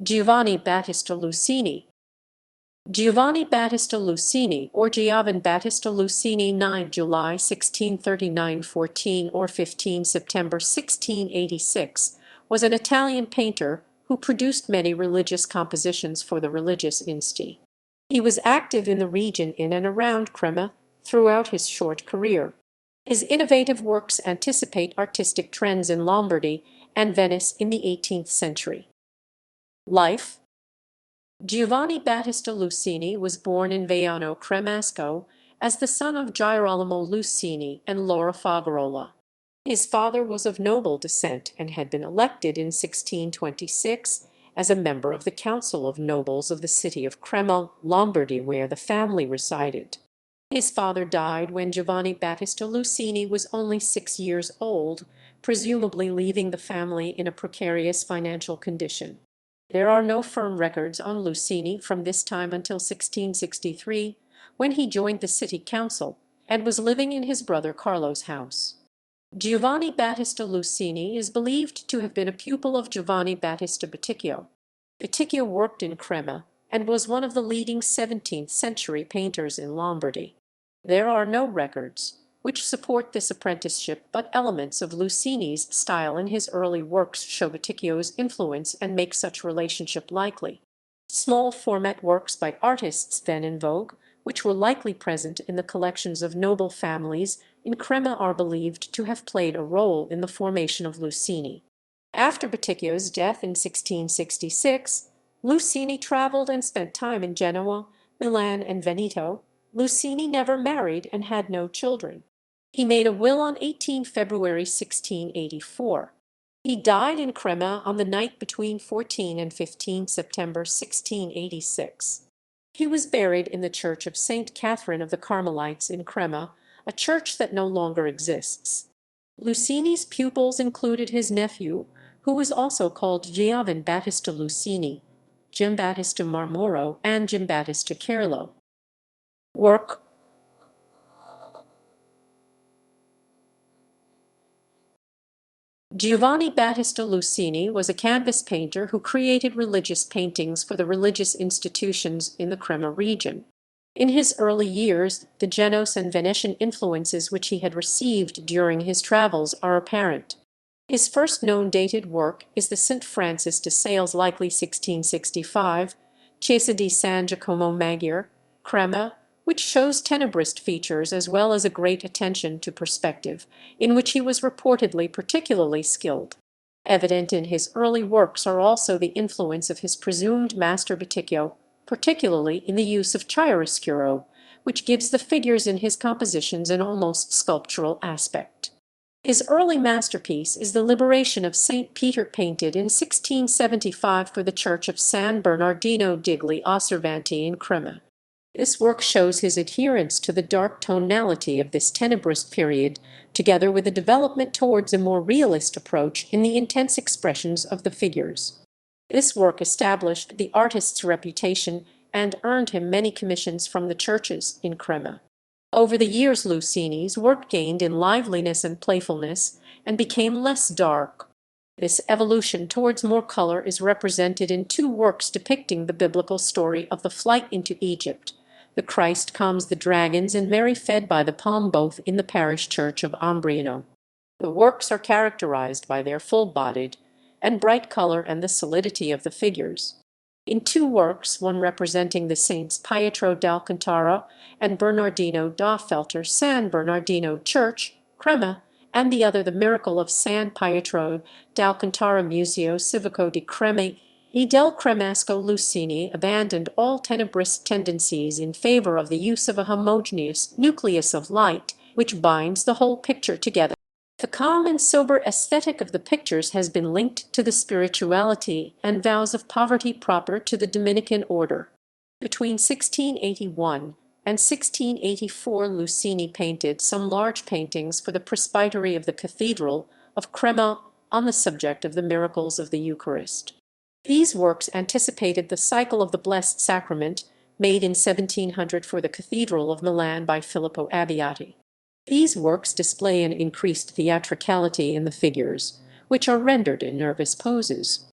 Giovanni Battista Lucini. Giovanni Battista Lucini, or Giovan Battista Lucini, 9 July 1639, 14 or 15 September 1686, was an Italian painter who produced many religious compositions for the religious insti. He was active in the region in and around Crema throughout his short career. His innovative works anticipate artistic trends in Lombardy and Venice in the 18th century. Life. Giovanni Battista Lucini was born in Vaiano Cremasco as the son of Girolamo Lucini and Laura Fagarola. His father was of noble descent and had been elected in 1626 as a member of the Council of Nobles of the city of Crema, Lombardy, where the family resided. His father died when Giovanni Battista Lucini was only 6 years old, presumably leaving the family in a precarious financial condition. There are no firm records on Lucini from this time until 1663, when he joined the city council and was living in his brother Carlo's house. Giovanni Battista Lucini is believed to have been a pupil of Giovanni Battista Batticchio. Batticchio worked in Crema and was one of the leading 17th-century painters in Lombardy. There are no records which support this apprenticeship, but elements of Lucini's style in his early works show Batticchio's influence and make such relationship likely. Small-format works by artists then in vogue, which were likely present in the collections of noble families in Crema, are believed to have played a role in the formation of Lucini. After Batticchio's death in 1666, Lucini traveled and spent time in Genoa, Milan, and Veneto. Lucini never married and had no children. He made a will on 18 February 1684. He died in Crema on the night between 14 and 15 September 1686. He was buried in the church of St. Catherine of the Carmelites in Crema, a church that no longer exists. Lucini's pupils included his nephew, who was also called Giovan Battista Lucini, Giambattista Marmoro, and Giambattista Carlo. Work. Giovanni Battista Lucini was a canvas painter who created religious paintings for the religious institutions in the Crema region. In his early years, the Genoese and Venetian influences which he had received during his travels are apparent. His first known dated work is the St. Francis de Sales, likely 1665, Chiesa di San Giacomo Maggiore, Crema, which shows tenebrist features as well as a great attention to perspective, in which he was reportedly particularly skilled. Evident in his early works are also the influence of his presumed master Batticchio, particularly in the use of chiaroscuro, which gives the figures in his compositions an almost sculptural aspect. His early masterpiece is the Liberation of St. Peter, painted in 1675 for the church of San Bernardino degli Osservanti in Crema. This work shows his adherence to the dark tonality of this tenebrist period, together with a development towards a more realist approach in the intense expressions of the figures. This work established the artist's reputation and earned him many commissions from the churches in Crema. Over the years, Lucini's work gained in liveliness and playfulness and became less dark. This evolution towards more color is represented in two works depicting the biblical story of the flight into Egypt. The Christ calms the dragons and Mary fed by the palm, both in the parish church of Ombriano. The works are characterized by their full-bodied and bright color and the solidity of the figures. In two works, one representing the saints Pietro d'Alcantara and Bernardino da Feltre, San Bernardino Church, Crema, and the other the Miracle of San Pietro d'Alcantara, Museo Civico di Crema e del Cremasco, Lucini abandoned all tenebrist tendencies in favor of the use of a homogeneous nucleus of light, which binds the whole picture together. The calm and sober aesthetic of the pictures has been linked to the spirituality and vows of poverty proper to the Dominican order. Between 1681 and 1684, Lucini painted some large paintings for the presbytery of the Cathedral of Crema on the subject of the miracles of the Eucharist. These works anticipated the cycle of the Blessed Sacrament, made in 1700 for the Cathedral of Milan by Filippo Abbiati. These works display an increased theatricality in the figures, which are rendered in nervous poses.